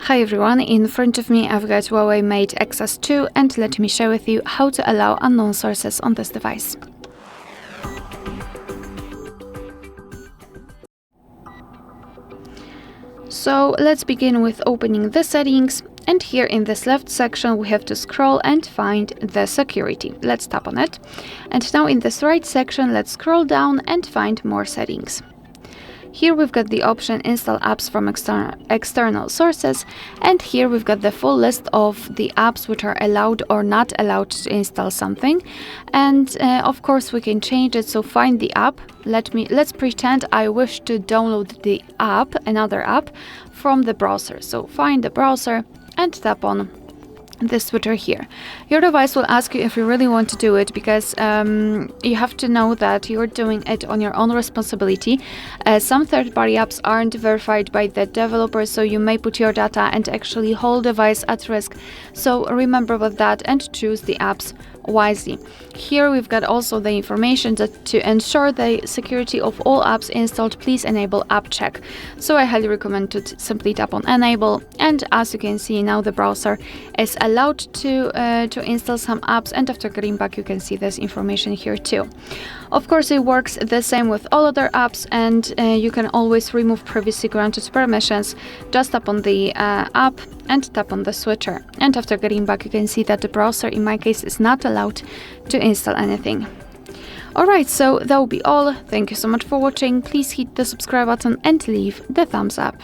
Hi everyone, in front of me I've got HUAWEI Mate Xs 2 and let me share with you how to allow unknown sources on this device. So let's begin with opening the settings, and here in this left section we have to scroll and find the security. Let's tap on it, and now in this right section let's scroll down and find more settings. Here we've got the option install apps from external sources, and here we've got the full list of the apps which are allowed or not allowed to install something. And of course we can change it, so find the app. Let's pretend I wish to download the app, another app, from the browser. So find the browser and tap on this switcher here. Your device will ask you if you really want to do it, because you have to know that you're doing it on your own responsibility. Some third-party apps aren't verified by the developer, so you may put your data and actually whole device at risk. So remember about that and choose the apps wisely. Here we've got also the information that to ensure the security of all apps installed, please enable app check. So I highly recommend to simply tap on enable, and as you can see now the browser is allowed to install some apps, and after getting back you can see this information here too. Of course it works the same with all other apps, and you can always remove previously granted permissions. Just tap on the app and tap on the switcher, and after getting back you can see that the browser in my case is not allowed to install anything. Alright, so that will be all. Thank you so much for watching. Please hit the subscribe button and leave the thumbs up.